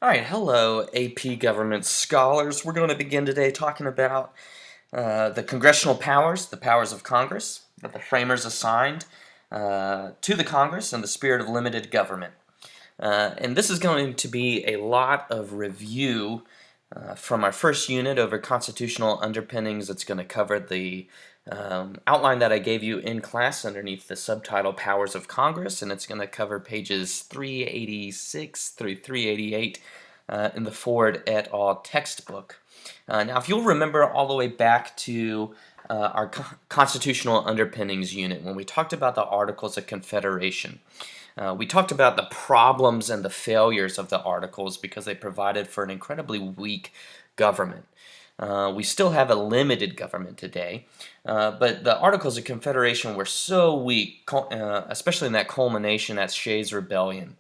All right, hello, AP government scholars. We're going to begin today talking about the congressional powers, the powers of Congress that the framers assigned to the Congress in the spirit of limited government. And this is going to be a lot of review from our first unit over constitutional underpinnings. It's going to cover the outline that I gave you in class underneath the subtitle Powers of Congress, and it's going to cover pages 386 through 388 in the Ford et al. Textbook. Now, if you'll remember all the way back to our constitutional underpinnings unit, when we talked about the Articles of Confederation, we talked about the problems and the failures of the Articles because they provided for an incredibly weak government. We still have a limited government today, but the Articles of Confederation were so weak, especially in that culmination at Shays' Rebellion,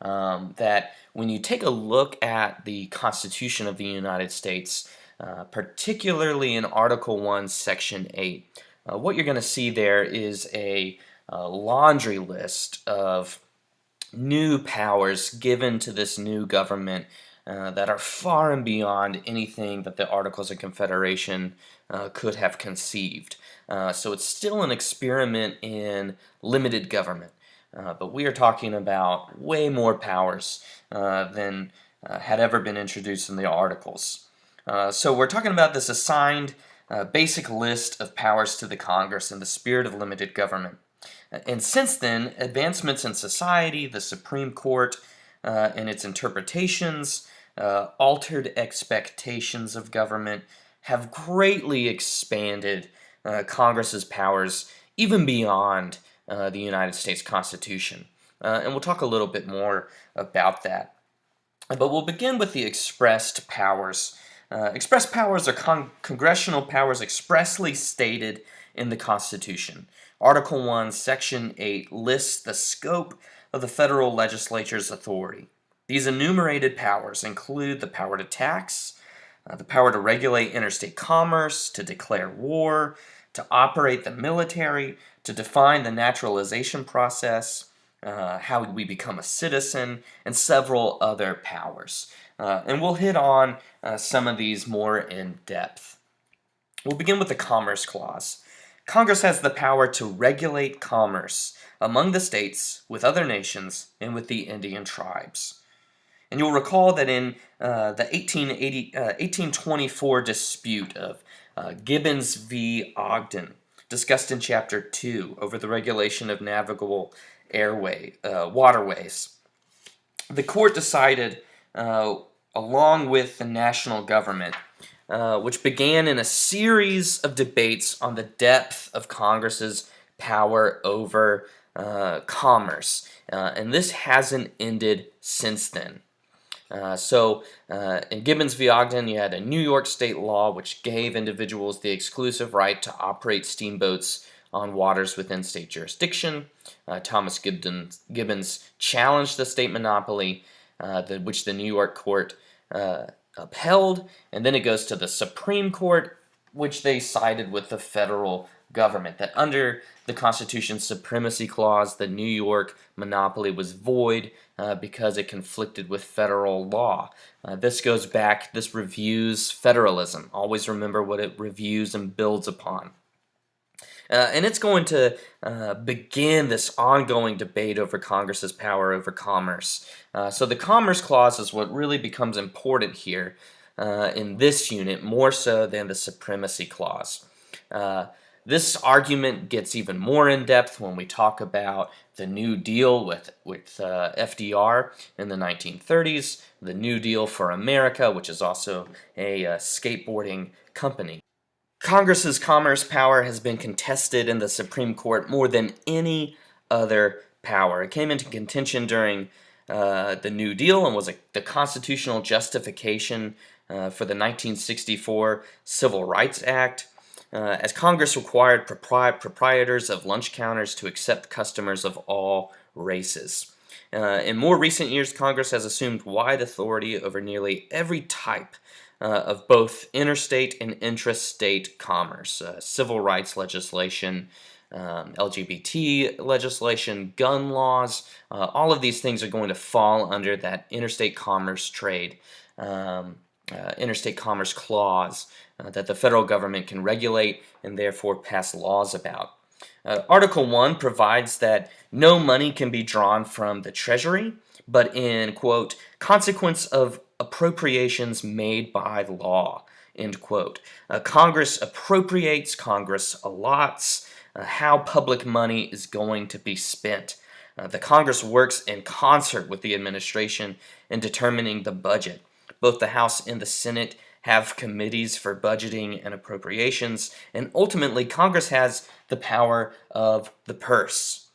that when you take a look at the Constitution of the United States, particularly in Article 1, Section 8, what you're going to see there is a laundry list of new powers given to this new government that are far and beyond anything that the Articles of Confederation could have conceived. So it's still an experiment in limited government, but we are talking about way more powers than had ever been introduced in the Articles. So we're talking about this assigned basic list of powers to the Congress in the spirit of limited government. And since then, advancements in society, the Supreme Court and its interpretations, altered expectations of government have greatly expanded Congress's powers even beyond the United States Constitution. And we'll talk a little bit more about that. But we'll begin with the expressed powers. Expressed powers are congressional powers expressly stated in the Constitution. Article 1, Section 8 lists the scope of the federal legislature's authority. These enumerated powers include the power to tax, the power to regulate interstate commerce, to declare war, to operate the military, to define the naturalization process, how we become a citizen, and several other powers. And we'll hit on some of these more in depth. We'll begin with the Commerce Clause. Congress has the power to regulate commerce among the states, with other nations, and with the Indian tribes. And you'll recall that in the 1824 dispute of Gibbons v. Ogden, discussed in Chapter 2 over the regulation of navigable waterways, the court decided, along with the national government, which began in a series of debates on the depth of Congress's power over commerce. And this hasn't ended since then. In Gibbons v. Ogden, you had a New York state law which gave individuals the exclusive right to operate steamboats on waters within state jurisdiction. Thomas Gibbons challenged the state monopoly, which the New York court upheld, and then it goes to the Supreme Court, which they sided with the federal government, that under the Constitution's Supremacy Clause, the New York monopoly was void because it conflicted with federal law. This reviews federalism. Always remember what it reviews and builds upon. And it's going to begin this ongoing debate over Congress's power over commerce. So the Commerce Clause is what really becomes important here in this unit, more so than the Supremacy Clause. This argument gets even more in-depth when we talk about the New Deal with FDR in the 1930s, the New Deal for America, which is also a skateboarding company. Congress's commerce power has been contested in the Supreme Court more than any other power. It came into contention during the New Deal and was the constitutional justification for the 1964 Civil Rights Act, as Congress required proprietors of lunch counters to accept customers of all races. In more recent years, Congress has assumed wide authority over nearly every type of both interstate and intrastate commerce, civil rights legislation, LGBT legislation, gun laws. All of these things are going to fall under that interstate commerce trade, interstate commerce clause that the federal government can regulate and therefore pass laws about. Article 1 provides that no money can be drawn from the Treasury, but in, quote, consequence of appropriations made by law, end quote. Congress appropriates, Congress allots how public money is going to be spent. The Congress works in concert with the administration in determining the budget. Both the House and the Senate have committees for budgeting and appropriations, and ultimately Congress has the power of the purse.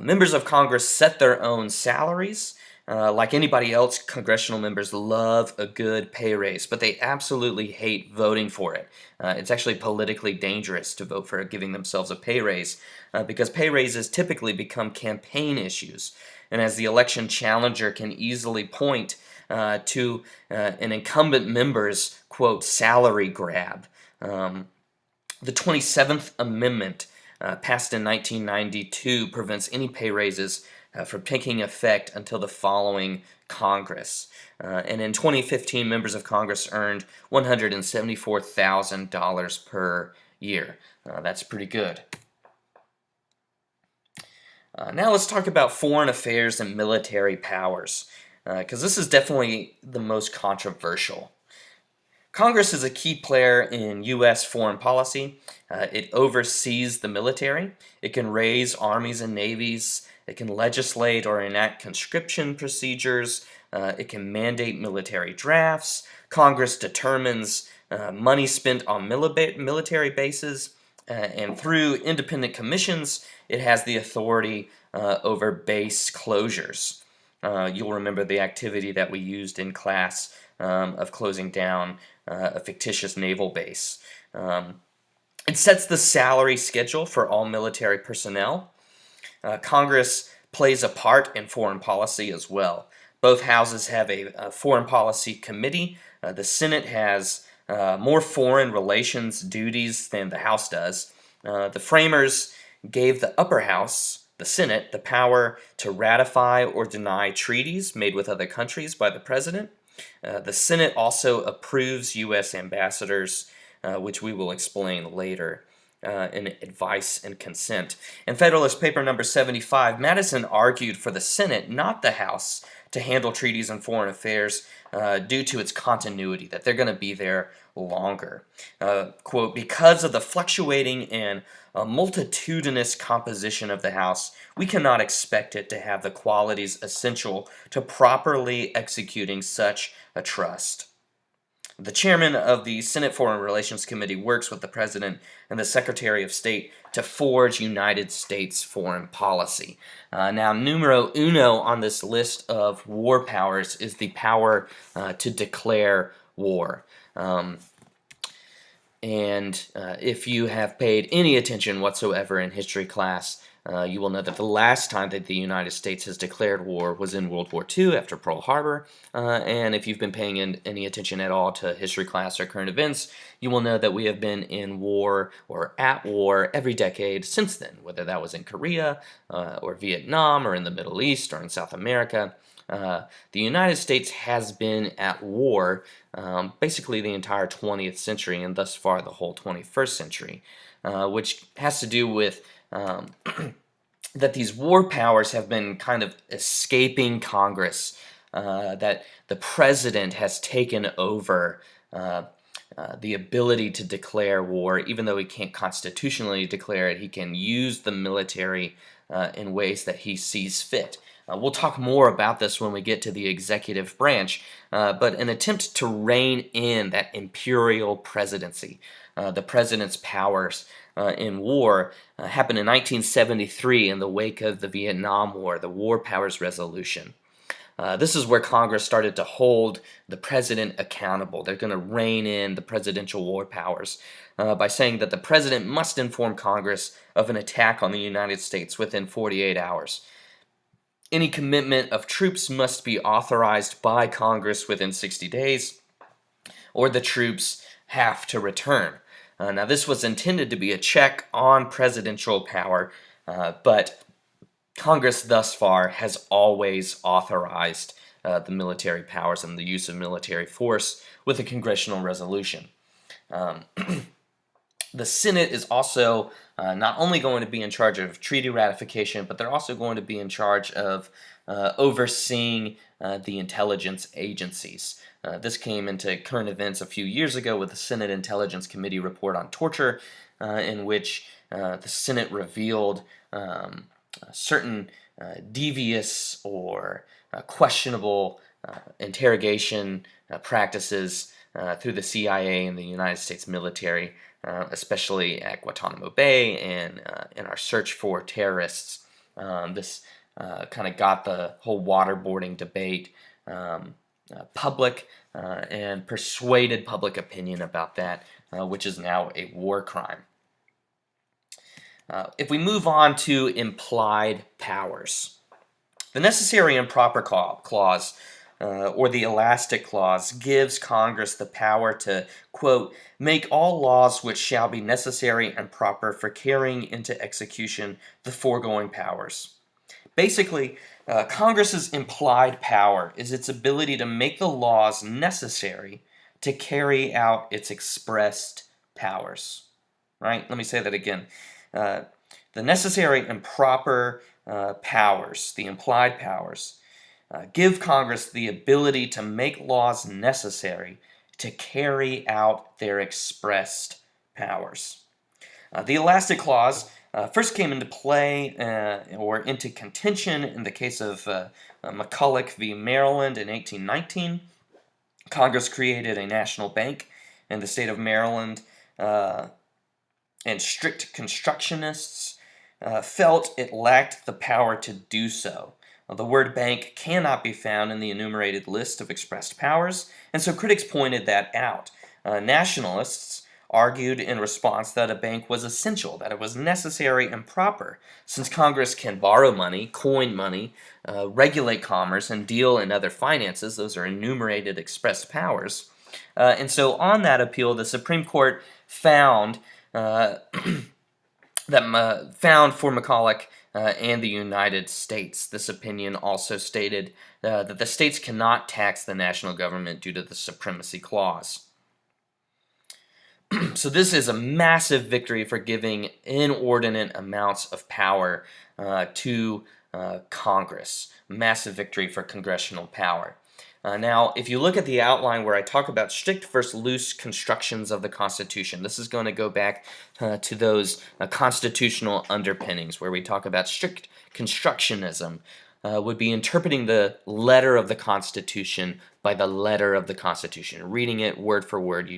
Members of Congress set their own salaries. Like anybody else, congressional members love a good pay raise, but they absolutely hate voting for it. It's actually politically dangerous to vote for giving themselves a pay raise because pay raises typically become campaign issues. And as the election challenger can easily point to an incumbent member's, quote, salary grab. The 27th Amendment, passed in 1992, prevents any pay raises from taking effect until the following Congress. And in 2015, members of Congress earned $174,000 per year. That's pretty good. Now let's talk about foreign affairs and military powers, because this is definitely the most controversial. Congress is a key player in U.S. foreign policy. It oversees the military. It can raise armies and navies. It can legislate or enact conscription procedures. It can mandate military drafts. Congress determines money spent on military bases. And through independent commissions, it has the authority over base closures. You'll remember the activity that we used in class of closing down a fictitious naval base. It sets the salary schedule for all military personnel. Congress plays a part in foreign policy as well. Both houses have a foreign policy committee. The Senate has more foreign relations duties than the House does. The framers gave the upper house, the Senate, the power to ratify or deny treaties made with other countries by the president. The Senate also approves U.S. ambassadors, which we will explain later, in advice and consent. In Federalist Paper number 75, Madison argued for the Senate, not the House, to handle treaties and foreign affairs due to its continuity, that they're going to be there longer. Quote, because of the fluctuating and multitudinous composition of the House, we cannot expect it to have the qualities essential to properly executing such a trust. The chairman of the Senate Foreign Relations Committee works with the President and the Secretary of State to forge United States foreign policy. Now, numero uno on this list of war powers is the power to declare war. If you have paid any attention whatsoever in history class, you will know that the last time that the United States has declared war was in World War II after Pearl Harbor. And if you've been paying any attention at all to history class or current events, you will know that we have been in war or at war every decade since then, whether that was in Korea or Vietnam or in the Middle East or in South America. The United States has been at war basically the entire 20th century and thus far the whole 21st century, which has to do with that these war powers have been kind of escaping Congress, that the president has taken over the ability to declare war. Even though he can't constitutionally declare it, he can use the military in ways that he sees fit. We'll talk more about this when we get to the executive branch, but an attempt to rein in that imperial presidency, the president's powers in war, happened in 1973 in the wake of the Vietnam War, the War Powers Resolution. This is where Congress started to hold the president accountable. They're going to rein in the presidential war powers by saying that the president must inform Congress of an attack on the United States within 48 hours. Any commitment of troops must be authorized by Congress within 60 days, or the troops have to return. Now, this was intended to be a check on presidential power, but Congress thus far has always authorized the military powers and the use of military force with a congressional resolution. Um, the Senate is also not only going to be in charge of treaty ratification, but they're also going to be in charge of overseeing the intelligence agencies. This came into current events a few years ago with the Senate Intelligence Committee report on torture, in which the Senate revealed certain devious or questionable interrogation practices through the CIA and the United States military, especially at Guantanamo Bay and in our search for terrorists. This kind of got the whole waterboarding debate public and persuaded public opinion about that, which is now a war crime. If we move on to implied powers, the necessary and proper clause, or the elastic clause, gives Congress the power to, quote, make all laws which shall be necessary and proper for carrying into execution the foregoing powers. Basically, Congress's implied power is its ability to make the laws necessary to carry out its expressed powers. Right? Let me say that again. The necessary and proper powers, the implied powers, give Congress the ability to make laws necessary to carry out their expressed powers. The elastic clause first came into play or into contention in the case of McCulloch v. Maryland in 1819. Congress created a national bank in the state of Maryland, and strict constructionists felt it lacked the power to do so. The word bank cannot be found in the enumerated list of expressed powers, and so critics pointed that out. Nationalists argued in response that a bank was essential, that it was necessary and proper, since Congress can borrow money, coin money, regulate commerce, and deal in other finances. Those are enumerated expressed powers. And so on that appeal, the Supreme Court found found for McCulloch and the United States. This opinion also stated that the states cannot tax the national government due to the Supremacy Clause. So this is a massive victory for giving inordinate amounts of power to Congress. Massive victory for congressional power. Now, if you look at the outline where I talk about strict versus loose constructions of the Constitution, this is going to go back to those constitutional underpinnings where we talk about strict constructionism. Would be interpreting the letter of the Constitution by the letter of the Constitution, reading it word for word.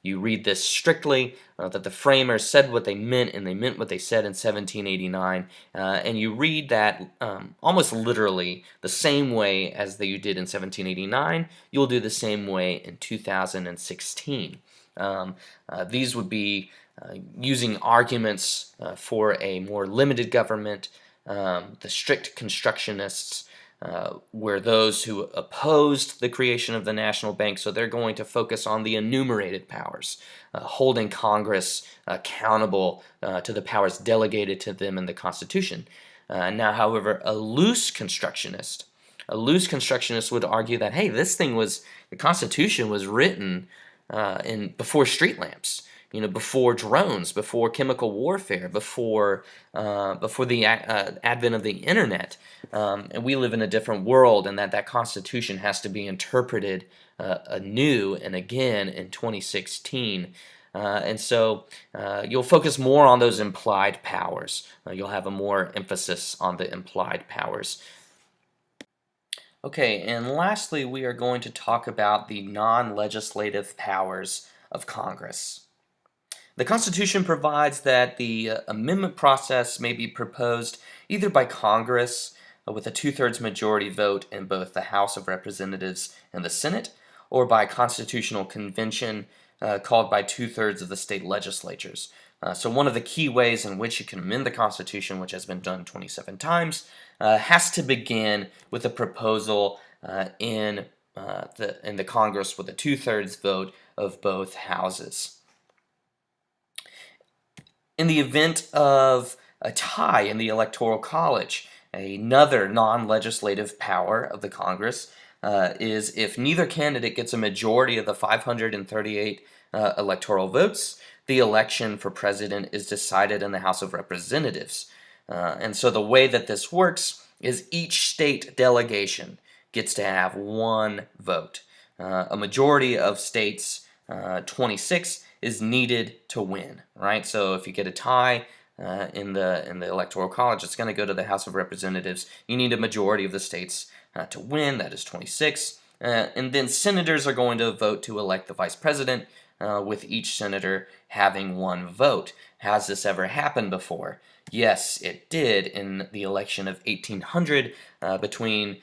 You read this strictly, that the framers said what they meant, and they meant what they said in 1789, and you read that almost literally the same way as that you did in 1789, you'll do the same way in 2016. These would be using arguments for a more limited government. The strict constructionists were those who opposed the creation of the national bank, so they're going to focus on the enumerated powers, holding Congress accountable to the powers delegated to them in the Constitution. Now, however, a loose constructionist would argue that, hey, the Constitution was written before street lamps. Before drones, before chemical warfare, before the advent of the internet, and we live in a different world, and that Constitution has to be interpreted anew and again in 2016. And so you'll focus more on those implied powers. You'll have a more emphasis on the implied powers. Okay, and lastly, we are going to talk about the non-legislative powers of Congress. The Constitution provides that the amendment process may be proposed either by Congress with a two-thirds majority vote in both the House of Representatives and the Senate, or by constitutional convention called by two-thirds of the state legislatures. So one of the key ways in which you can amend the Constitution, which has been done 27 times, has to begin with a proposal in the Congress with a two-thirds vote of both houses. In the event of a tie in the Electoral College, another non-legislative power of the Congress is if neither candidate gets a majority of the 538 electoral votes, the election for president is decided in the House of Representatives. And so the way that this works is each state delegation gets to have one vote. A majority of states, 26, is needed to win, right? So if you get a tie in the Electoral College, it's going to go to the House of Representatives. You need a majority of the states to win, that is 26. And then senators are going to vote to elect the vice president, with each senator having one vote. Has this ever happened before? Yes, it did in the election of 1800 between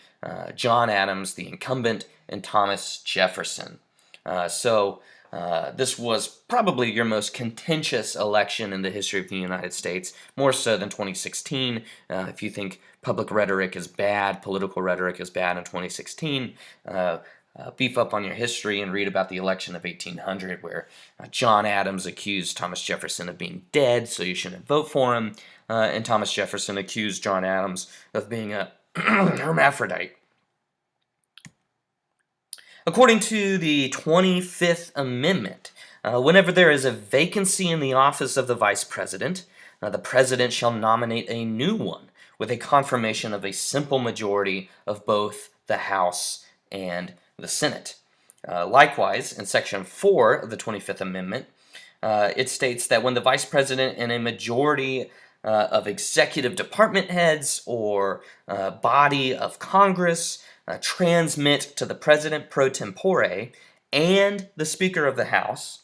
John Adams, the incumbent, and Thomas Jefferson. This was probably your most contentious election in the history of the United States, more so than 2016. If you think public rhetoric is bad, political rhetoric is bad in 2016, beef up on your history and read about the election of 1800 where John Adams accused Thomas Jefferson of being dead, so you shouldn't vote for him, and Thomas Jefferson accused John Adams of being a hermaphrodite. According to the 25th Amendment, whenever there is a vacancy in the office of the vice president, the president shall nominate a new one with a confirmation of a simple majority of both the House and the Senate. Likewise, in Section 4 of the 25th Amendment, it states that when the vice president and a majority of executive department heads or body of Congress transmit to the president pro tempore and the Speaker of the House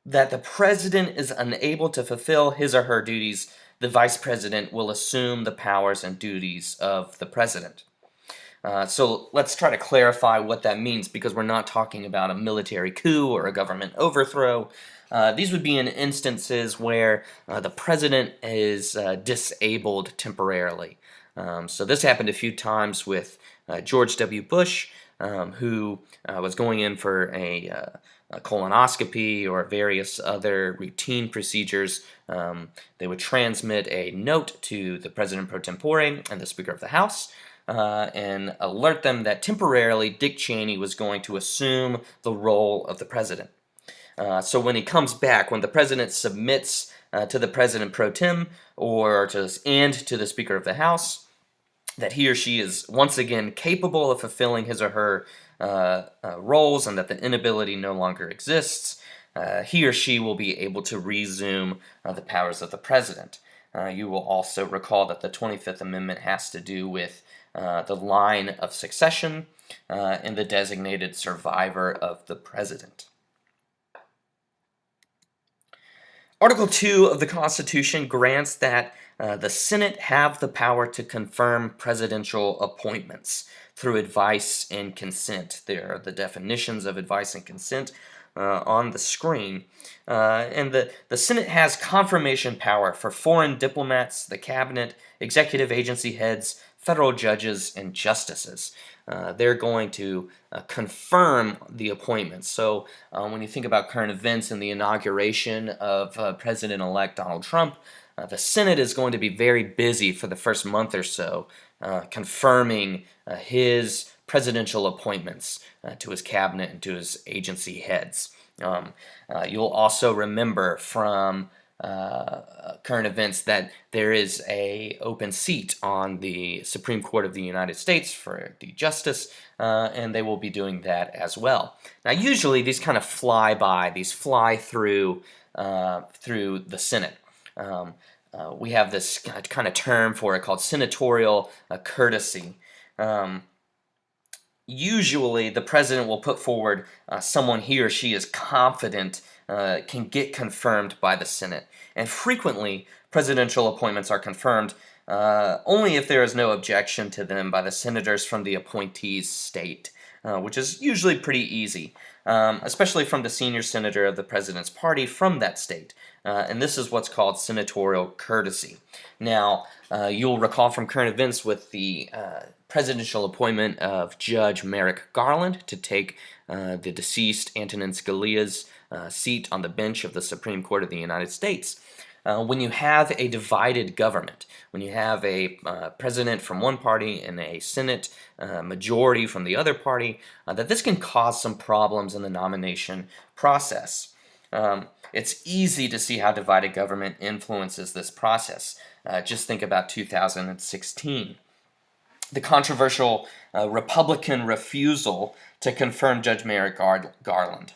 that the president is unable to fulfill his or her duties, the vice president will assume the powers and duties of the president. So let's try to clarify what that means, because we're not talking about a military coup or a government overthrow. These would be in instances where the president is disabled temporarily. So this happened a few times with George W. Bush, who was going in for a colonoscopy or various other routine procedures. They would transmit a note to the president pro tempore and the Speaker of the House, and alert them that temporarily Dick Cheney was going to assume the role of the president. So when he comes back, when the president submits to the president pro tem or to the Speaker of the House that he or she is once again capable of fulfilling his or her roles and that the inability no longer exists, he or she will be able to resume the powers of the president. You will also recall that the 25th Amendment has to do with the line of succession and the designated survivor of the president. Article 2 of the Constitution grants that the Senate have the power to confirm presidential appointments through advice and consent. There are the definitions of advice and consent on the screen. And the Senate has confirmation power for foreign diplomats, the cabinet, executive agency heads, federal judges, and justices. They're going to confirm the appointments. So when you think about current events and the inauguration of President-elect Donald Trump, the Senate is going to be very busy for the first month or so confirming his presidential appointments to his cabinet and to his agency heads. You'll also remember from current events that there is a open seat on the Supreme Court of the United States for the justice, and they will be doing that as well. Now, usually these kind of fly by, these fly through the Senate. We have this kind of term for it called senatorial courtesy. Usually the president will put forward someone he or she is confident can get confirmed by the Senate. And frequently, presidential appointments are confirmed only if there is no objection to them by the senators from the appointee's state, which is usually pretty easy, especially from the senior senator of the president's party from that state. And this is what's called senatorial courtesy. Now, you'll recall from current events with the presidential appointment of Judge Merrick Garland to take the deceased Antonin Scalia's seat on the bench of the Supreme Court of the United States. when you have a divided government, when you have a president from one party and a Senate majority from the other party, that this can cause some problems in the nomination process. It's easy to see how divided government influences this process. Just think about 2016. The controversial Republican refusal to confirm Judge Merrick Garland.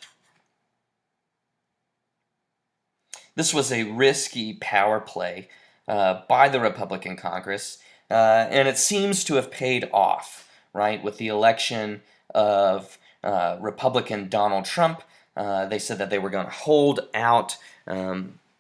This was a risky power play by the Republican Congress, and it seems to have paid off, right? With the election of Republican Donald Trump, they said that they were going to hold out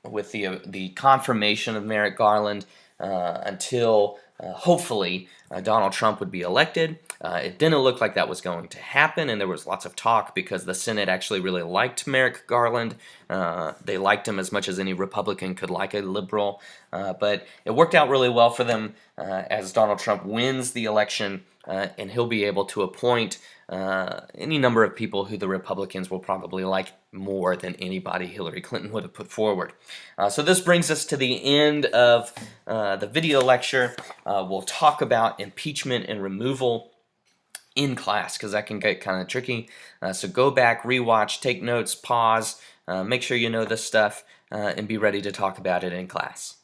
with the confirmation of Merrick Garland until hopefully Donald Trump would be elected. It didn't look like that was going to happen, and there was lots of talk because the Senate actually really liked Merrick Garland. They liked him as much as any Republican could like a liberal, but it worked out really well for them as Donald Trump wins the election, and he'll be able to appoint any number of people who the Republicans will probably like more than anybody Hillary Clinton would have put forward. So this brings us to the end of the video lecture. We'll talk about impeachment and removal in class because that can get kind of tricky. So go back, rewatch, take notes, pause, make sure you know this stuff, and be ready to talk about it in class.